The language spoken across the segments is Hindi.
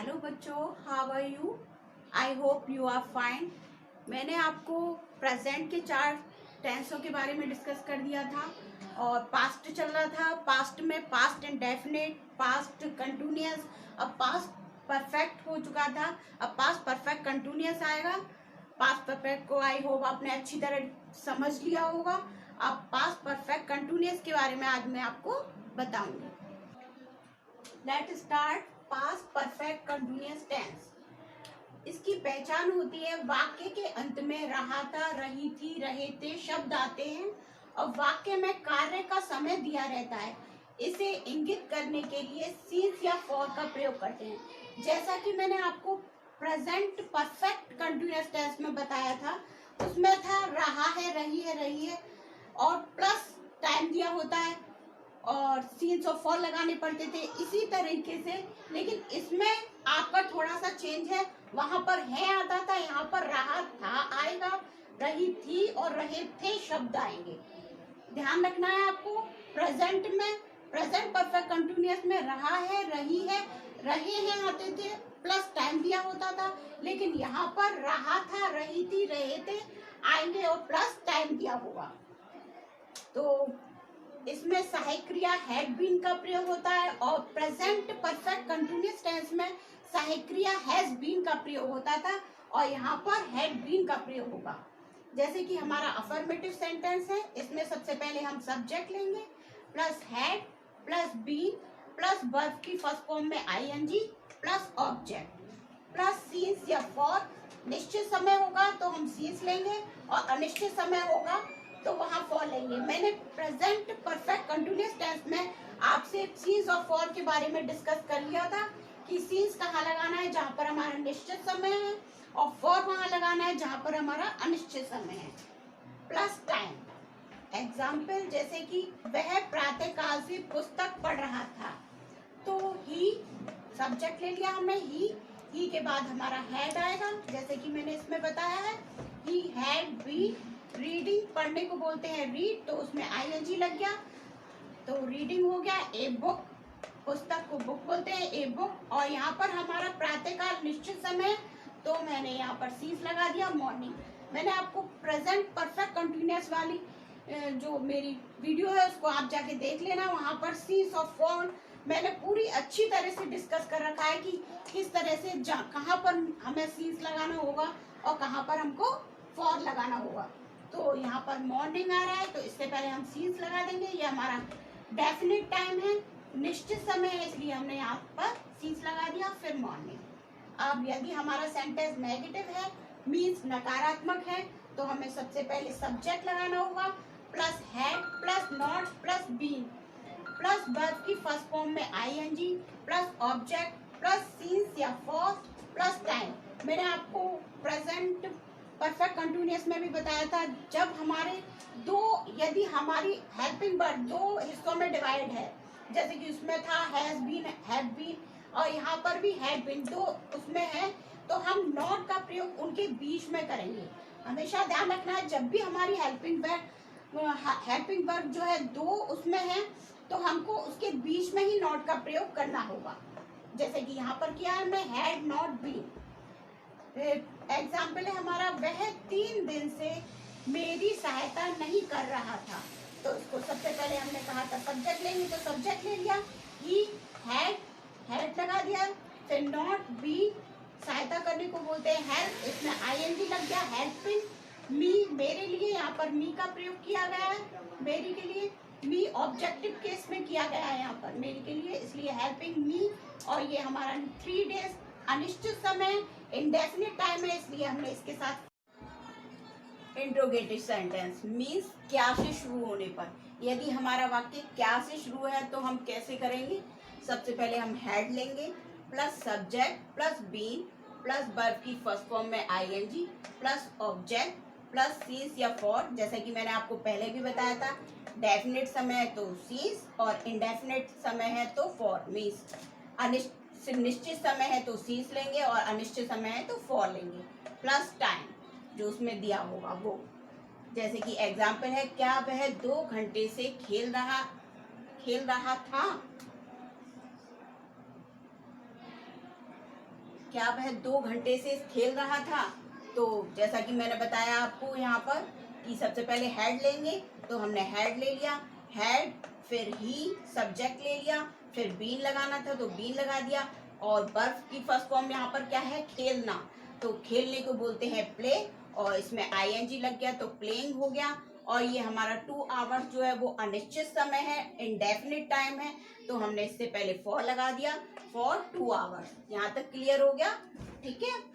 हेलो बच्चों, how are you? I hope you are fine. मैंने आपको प्रेजेंट के 4 टेंसों के बारे में डिस्कस कर दिया था और पास्ट चल रहा था। पास्ट में पास्ट इंडेफिनिट, पास्ट कंटिन्यूअस, अब पास्ट परफेक्ट हो चुका था, अब पास्ट परफेक्ट कंटिन्यूअस आएगा। पास्ट परफेक्ट को आई होप आपने अच्छी तरह समझ लिया होगा। अब पास्ट परफेक्ट कंटिन्यूअस के बारे में आज मैं आपको बताऊंगी। Let start past perfect continuous tense. इसकी पहचान होती है वाक्य के अंत में रहा था, रही थी, रहे थे शब्द आते हैं और वाक्य में कार्य का समय दिया रहता है। इसे इंगित करने के लिए सिंस या फॉर का प्रयोग करते हैं। जैसा कि मैंने आपको प्रेजेंट परफेक्ट कंटिन्यूअस टेंस में बताया था, उसमें था रहा है, रही है और प्लस टाइम दिया होता है और सीन्स और फॉर लगाने पड़ते थे इसी तरीके से। लेकिन इसमें आपका थोड़ा सा चेंज है, वहां पर है आता था, यहाँ पर रहा था आएगा, रही थी और रहे थे शब्द आएंगे। ध्यान रखना है आपको। प्रेजेंट में प्रेजेंट परफेक्ट कंटिन्यूअस में रहा है, रही है, रहे हैं आते थे, प्लस टाइम दिया होता था। लेकिन यहाँ पर रहा था, रही थी, रहे थे आएंगे और प्लस टाइम दिया होगा। तो इसमें सहायक क्रिया हैड बीन का प्रयोग होता है और प्रेजेंट परफेक्ट कंटिन्यूअस टेंस में सहायक क्रिया हैज बीन का प्रयोग होता था और यहाँ पर हैड बीन का प्रयोग होगा। जैसे कि हमारा अफर्मेटिव सेंटेंस है, इसमें सबसे पहले हम सब्जेक्ट लेंगे plus had plus been plus verb की फर्स्ट फॉर्म में ING plus object plus since या फॉर। निश्चित समय होगा तो हम सीन्स लेंगे और अनिश्चित समय होगा तो वहां फॉर लेंगे। मैंने प्रेजेंट परफेक्ट कंटिन्यूअस टेंस में आपसे सीन्स और फॉर के बारे में डिस्कस कर लिया था कि सीन्स कहाँ लगाना है जहां पर हमारा निश्चित समय है और फॉर वहां लगाना है जहां पर हमारा अनिश्चित समय है। प्लस टाइम एग्जाम्पल, जैसे कि वह प्रातः काल से पुस्तक पढ़ रहा था, तो ही सब्जेक्ट ले लिया हमने, ही के बाद हमारा हैड आएगा जैसे कि मैंने इसमें बताया है। ही हैड बीन रीडिंग, पढ़ने को बोलते हैं रीड, तो उसमें आईएनजी लग गया तो रीडिंग हो गया। ए बुक, पुस्तक को बुक बोलते हैं, ए बुक। और यहाँ पर हमारा प्रातःकाल निश्चित समय तो मैंने यहाँ पर सीन्स लगा दिया मॉर्निंग। मैंने आपको प्रेजेंट परफेक्ट कंटिन्यूअस वाली जो मेरी वीडियो है उसको आप जाके देख लेना, वहाँ पर सीन्स और फॉर मैंने पूरी अच्छी तरह से डिस्कस कर रखा है कि किस तरह से कहाँ पर हमें सीन्स लगाना होगा और कहाँ पर हमको फॉर लगाना होगा। तो यहाँ पर मॉर्निंग आ रहा है तो इससे पहले हम सीन्स लगा देंगे। ये हमारा डेफिनेट टाइम है, निश्चित समय है, इसलिए हमने यहाँ पर सीन्स लगा दिया, फिर मॉर्निंग। अब यदि हमारा सेंटेंस नेगेटिव है, मीन्स नकारात्मक है, तो हमें सबसे पहले सब्जेक्ट लगाना होगा plus had plus not plus been plus verb की फर्स्ट फॉर्म में ING plus object plus since या फॉर प्लस टाइम। मैंने आपको प्रेजेंट परफेक्ट कंटिन्यूअस में भी बताया था, जब हमारे यदि हमारी हेल्पिंग वर्ब 2 हिस्सों में डिवाइड है, जैसे कि उसमें था हैज बीन, हैव बीन और यहाँ पर भी हैड बीन, 2 उसमें है, तो हम नॉट का प्रयोग उनके बीच में करेंगे। हमेशा ध्यान रखना है जब भी हमारी हेल्पिंग वर्ब जो है 2 उसमें है तो हमको उसके बीच में ही नॉट का प्रयोग करना होगा। जैसे कि यहाँ पर किया है हमने हैड नॉट बीन। एग्जाम्पल है हमारा, वह 3 दिन से मेरी सहायता नहीं कर रहा था, तो इसको सबसे पहले हमने कहा था सब्जेक्ट लेंगे तो सब्जेक्ट ले लिया, ही हैड लगा दिया, फिर नॉट बी सहायता करने को बोलते हैं हेल्प, इसमें आईएनजी लग गया, हेल्पिंग मी मेरे लिए, यहाँ पर मी का प्रयोग किया गया है मेरी के लिए, मी ऑब्जेक्टिव केस में किया गया है यहाँ पर मेरी के लिए, इसलिए हेल्पिंग मी। और ये हमारा 3 डेज अनिश्चित समय इंडेफिनिट टाइम है, इसलिए हमने इसके साथ इंट्रोगेटिव सेंटेंस मीन्स क्या से शुरू होने पर। यदि हमारा वाक्य क्या से शुरू है तो हम कैसे करेंगे? सबसे पहले हम हैड लेंगे plus subject plus been plus verb की फर्स्ट फॉर्म में ING plus object plus since या फॉर। जैसे कि मैंने आपको पहले भी बताया था, डेफिनेट समय है तो सीन्स और इंडेफिनेट समय है तो फॉर। मीन्स निश्चित समय है तो सीन्स लेंगे और अनिश्चित समय है तो फॉर लेंगे। प्लस टाइम जो उसमें दिया होगा वो, जैसे कि एग्जाम्पल है, क्या वह 2 घंटे से खेल रहा था, क्या वह 2 घंटे से खेल रहा था? तो जैसा कि मैंने बताया आपको यहाँ पर कि सबसे पहले हेड लेंगे, तो हमने हेड ले लिया, हेड, फिर ही सब्जेक्ट ले लिया, फिर बीन लगाना था तो बीन लगा दिया, और बर्फ की फर्स्ट फॉर्म यहाँ पर क्या है? खेलना। तो खेलने को बोलते हैं प्ले, और इसमें आईएनजी लग गया तो प्लेइंग हो गया। और ये हमारा 2 आवर्स जो है वो अनिश्चित समय है, इंडेफिनिट टाइम है, तो हमने इससे पहले फॉर लगा दिया, फॉर 2 आवर्स। यहाँ तक क्लियर हो गया? ठीक है।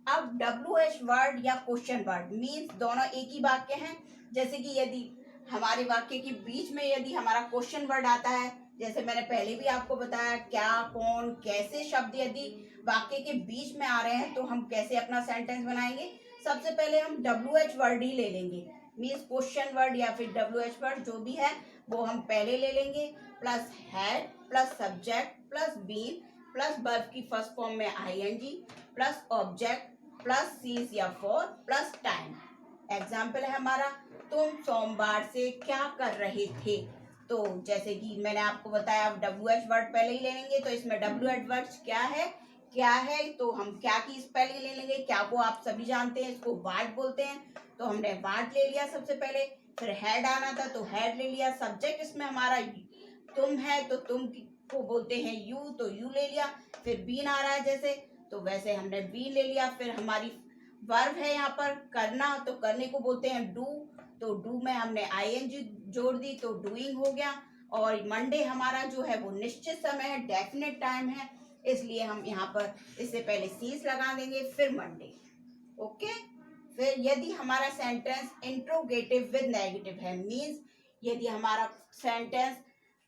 अब WH वर्ड या क्वेश्चन वर्ड मीन्स दोनों एक ही वाक्य हैं। जैसे कि यदि हमारे वाक्य के बीच में यदि हमारा क्वेश्चन वर्ड आता है, जैसे मैंने पहले भी आपको बताया, क्या, कौन, कैसे शब्द यदि वाक्य के बीच में आ रहे हैं तो हम कैसे अपना सेंटेंस बनाएंगे? सबसे पहले हम WH वर्ड ही ले लेंगे, मीन्स क्वेश्चन वर्ड या फिर WH वर्ड जो भी है वो हम पहले ले लेंगे, plus had plus subject plus been plus verb की फर्स्ट फॉर्म में आईएनजी प्लस ऑब्जेक्ट प्लस सीज या फॉर प्लस टाइम। एग्जाम्पल है हमारा, तुम सोमवार से क्या कर रहे थे? तो जैसे कि मैंने आपको बताया WH वर्ड पहले ही ले लेंगे, तो इसमें WH वर्ड क्या है तो हम क्या की पहले ले लेंगे। क्या को आप सभी जानते हैं, इसको वाट बोलते हैं, तो हमने वाट ले लिया सबसे पहले। फिर हेड आना था तो हेड ले लिया। सब्जेक्ट इसमें हमारा तुम है तो तुम को बोलते हैं यू, तो यू ले लिया। फिर बीन आ रहा है जैसे, तो वैसे हमने बीन ले लिया। फिर हमारी वर्ब है यहाँ पर करना, तो करने को बोलते हैं डू, तो डू में हमने आईएनजी जोड़ दी तो डूइंग हो गया। और मंडे हमारा जो है वो निश्चित समय है, डेफिनेट टाइम है, इसलिए हम यहाँ पर इससे पहले सीज लगा देंगे, फिर मंडे। ओके। फिर यदि हमारा सेंटेंस इंट्रोगेटिव विद नेगेटिव है, मीन्स यदि हमारा सेंटेंस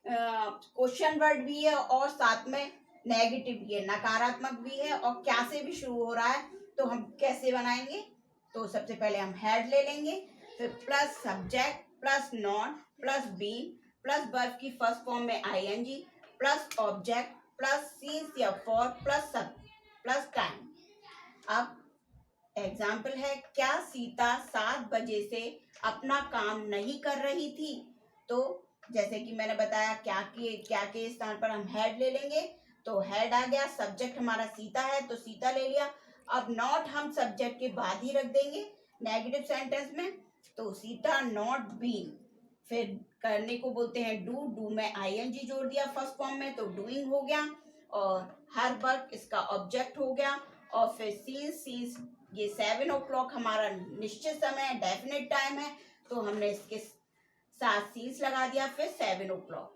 क्वेश्चन वर्ड भी है और साथ में नेगेटिव भी है, नकारात्मक भी है और क्या से भी शुरू हो रहा है, तो हम कैसे बनाएंगे? तो सबसे पहले हम हेड ले लेंगे, फिर plus subject plus not plus been plus verb की फर्स्ट फॉर्म में आईएनजी प्लस ऑब्जेक्ट प्लस सीज या फॉर प्लस सब प्लस टाइम। अब एग्जाम्पल है, क्या सीता 7 बजे से अपना काम नहीं कर रही थी? तो जैसे कि मैंने बताया क्या के स्थान पर हम हेड ले लेंगे, तो हेड आ गया। सब्जेक्ट हमारा सीता है तो सीता ले लिया। अब नॉट हम सब्जेक्ट के बाद ही रख देंगे नेगेटिव सेंटेंस में, तो सीता नॉट बीन। फिर करने को बोलते हैं डू, डू में आईएनजी जोड़ दिया फर्स्ट फॉर्म में, तो डूइंग हो गया। और हर वर्क इसका ऑब्जेक्ट हो गया। और फिर सीज ये 7 o'clock हमारा निश्चित समय है, डेफिनेट टाइम है, तो हमने इसके साथ सीज लगा दिया, फिर 7 o'clock।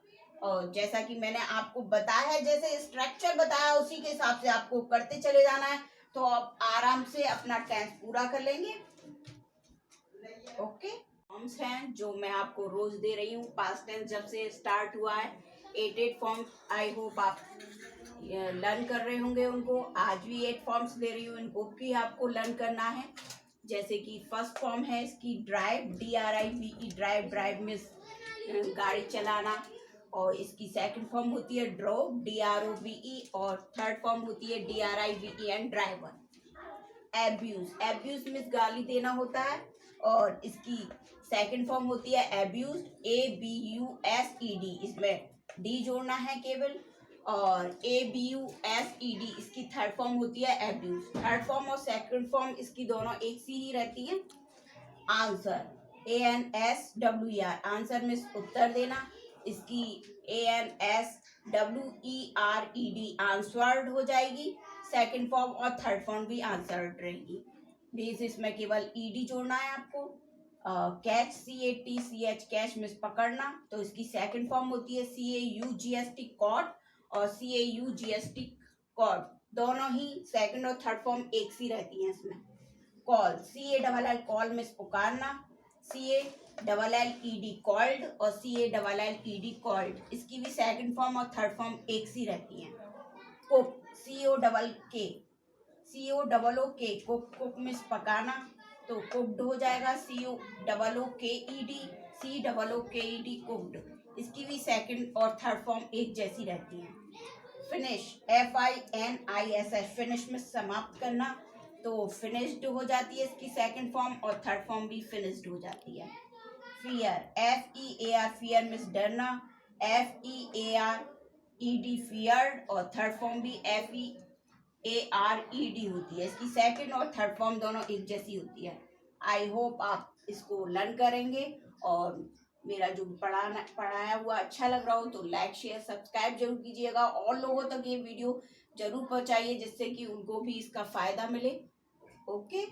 और जैसा कि मैंने आपको बताया है, जैसे स्ट्रक्चर बताया उसी के हिसाब से आपको करते चले जाना है, तो आप आराम से अपना टेंस पूरा कर लेंगे। ओके। फॉर्म्स हैं जो मैं आपको रोज दे रही हूँ, पास्ट टेंस जब से स्टार्ट हुआ है 8 फॉर्म्स। आई होप आप लर्न कर रहे होंगे उनको। आज भी 8 फॉर्म्स दे रही हूँ, इनको भी आपको लर्न करना है। जैसे कि फर्स्ट फॉर्म है इसकी drive, DRIVE, drive, drive means गाड़ी चलाना। और इसकी सेकंड फॉर्म होती है ड्रोव, DROVE। और थर्ड फॉर्म होती है DRIVE driver. Abuse, abuse means गाली देना होता है, और इसकी सेकंड फॉर्म होती है एब्यूज, ABUSED, इसमें डी जोड़ना है केवल। और ABUSED इसकी थर्ड फॉर्म होती है एब्यूज। थर्ड फॉर्म और सेकंड फॉर्म इसकी दोनों एक सी ही रहती है। आंसर, ANSWER, आंसर मीन्स उत्तर देना, इसकी ANSWERED आंसर्ड हो जाएगी। सेकंड फॉर्म और थर्ड फॉर्म भी आंसर्ड रहेगी, मीन्स इसमें केवल ED जोड़ना है आपको। कैच, CATCH, कैच मीन्स पकड़ना, तो इसकी सेकंड फॉर्म होती है CAUGST कॉट, और CAUGST कॉट, दोनों ही सेकंड और थर्ड फॉर्म एक सी रहती हैं इसमें। कॉल, CALL कॉल मीन्स पुकारना, CALLED कॉल्ड और CALLED कॉल्ड, इसकी भी सेकंड फॉर्म और थर्ड फॉर्म एक सी रहती हैं। कुक, COOK, कुक मीन्स पकाना, तो कुक्ड हो जाएगा, COOKED कुक्ड, इसकी भी सेकंड और थर्ड फॉर्म एक जैसी रहती हैं। फिनिश, FINISH, फिनिश में समाप्त करना, तो फिनिश्ड हो जाती है इसकी सेकंड फॉर्म, और थर्ड फॉर्म भी फिनिश्ड हो जाती है। फियर, FEAR, फियर मीन्स डरना, FEARED फियर्ड, और थर्ड फॉर्म भी ARED होती है, इसकी सेकंड और थर्ड फॉर्म दोनों एक जैसी होती है। आई होप आप इसको लर्न करेंगे और मेरा जो पढ़ाया हुआ अच्छा लग रहा हो तो लाइक शेयर सब्सक्राइब जरूर कीजिएगा, और लोगों तक ये वीडियो जरूर पहुंचाइए जिससे कि उनको भी इसका फायदा मिले। ओके।